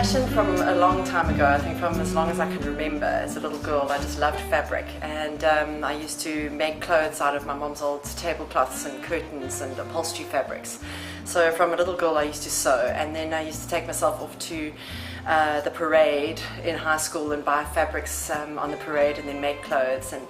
passion from a long time ago. I think from as long as I can remember. As a little girl, I just loved fabric, and I used to make clothes out of my mom's old tablecloths and curtains and upholstery fabrics. So from a little girl I used to sew, and then I used to take myself off to the parade in high school and buy fabrics on the parade and then make clothes. And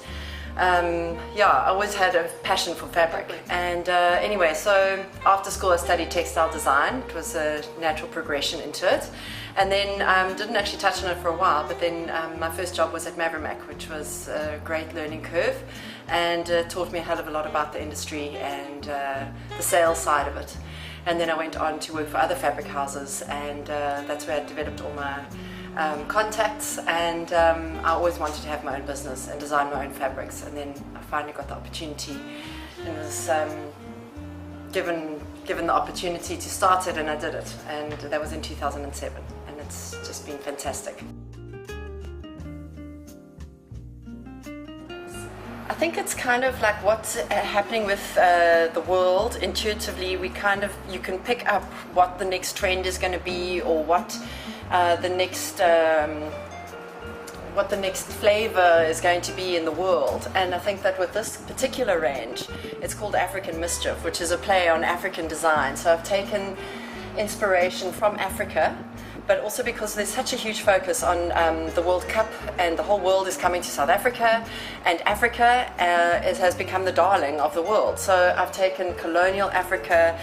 yeah, I always had a passion for fabric. And anyway, so after school I studied textile design. It was a natural progression into it. And then didn't actually touch on it for a while, but then my first job was at Mavermac, which was a great learning curve, and taught me a hell of a lot about the industry and the sales side of it. And then I went on to work for other fabric houses, and that's where I developed all my contacts, and I always wanted to have my own business and design my own fabrics. And then I finally got the opportunity and was given the opportunity to start it, and I did it, and that was in 2007, and it's just been fantastic. I think it's kind of like what's happening with the world. Intuitively, you can pick up what the next trend is going to be, or what the next flavor is going to be in the world. And I think that with this particular range, it's called African Mischief, which is a play on African design. So I've taken inspiration from Africa, but also because there's such a huge focus on the World Cup, and the whole world is coming to South Africa, and Africa has become the darling of the world. So I've taken colonial Africa,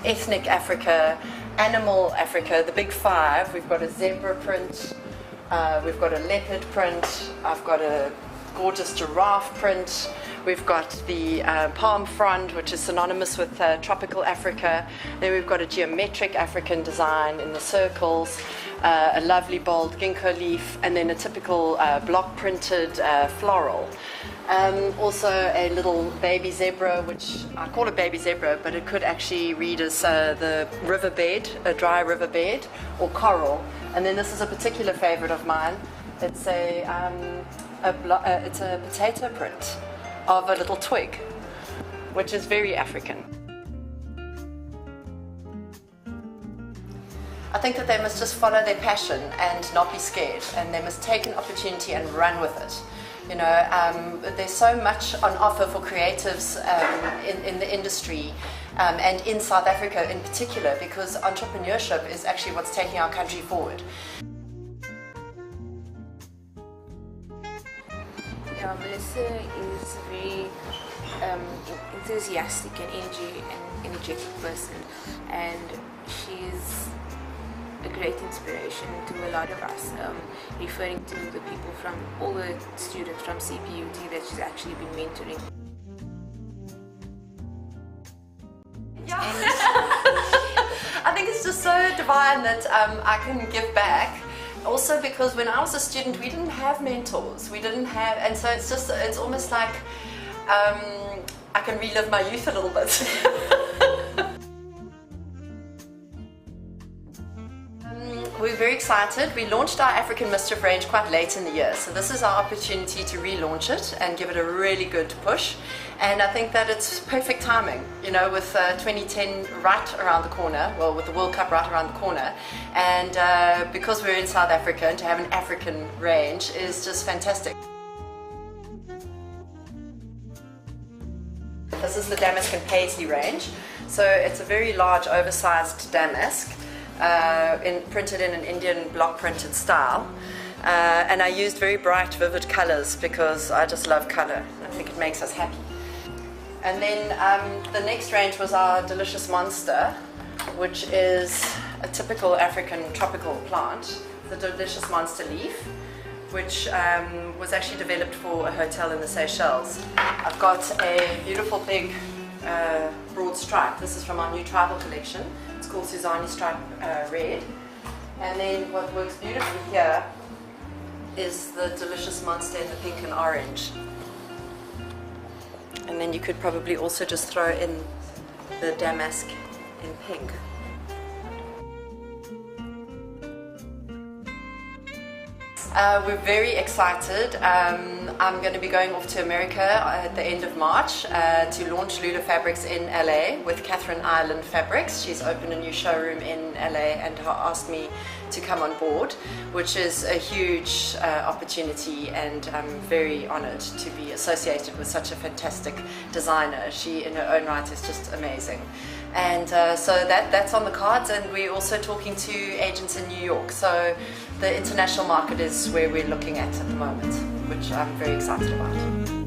ethnic Africa, animal Africa, the big five. We've got a zebra print, we've got a leopard print, I've got a gorgeous giraffe print, we've got the palm frond, which is synonymous with tropical Africa. Then we've got a geometric African design in the circles, a lovely bold ginkgo leaf, and then a typical block printed floral. Also a little baby zebra, which I call a baby zebra, but it could actually read as the riverbed, a dry riverbed, or coral. And then this is a particular favorite of mine. It's it's a potato print of a little twig, which is very African. I think that they must just follow their passion and not be scared, and they must take an opportunity and run with it. You know, there's so much on offer for creatives in the industry, and in South Africa in particular, because entrepreneurship is actually what's taking our country forward. Yeah, Melissa is a very enthusiastic and energetic person, and she's a great inspiration to a lot of us, referring to the people from all the students from CPUT that she's actually been mentoring. Yeah. I think it's just so divine that I can give back. Also because when I was a student, we didn't have mentors, and so it's almost like I can relive my youth a little bit. We're very excited. We launched our African Mischief range quite late in the year, so this is our opportunity to relaunch it and give it a really good push. And I think that it's perfect timing, you know, with 2010 right around the corner, well, with the World Cup right around the corner, and because we're in South Africa, and to have an African range is just fantastic. This is the damask and paisley range, so it's a very large, oversized damask. Printed in an Indian block printed style, and I used very bright, vivid colors because I just love color. I think it makes us happy. And then the next range was our Delicious Monster, which is a typical African tropical plant, the Delicious Monster leaf, which was actually developed for a hotel in the Seychelles. I've got a beautiful big broad stripe. This is from our new tribal collection. It's called Suzani Stripe Red. And then what works beautifully here is the Delicious Monster in the pink and orange. And then you could probably also just throw in the damask in pink. We're very excited. I'm going to be going off to America at the end of March to launch Lula Fabrics in LA with Catherine Ireland Fabrics. She's opened a new showroom in LA and asked me to come on board, which is a huge opportunity, and I'm very honoured to be associated with such a fantastic designer. She in her own right is just amazing. And so that's on the cards, and we're also talking to agents in New York. So the international market is where we're looking at the moment, which I'm very excited about.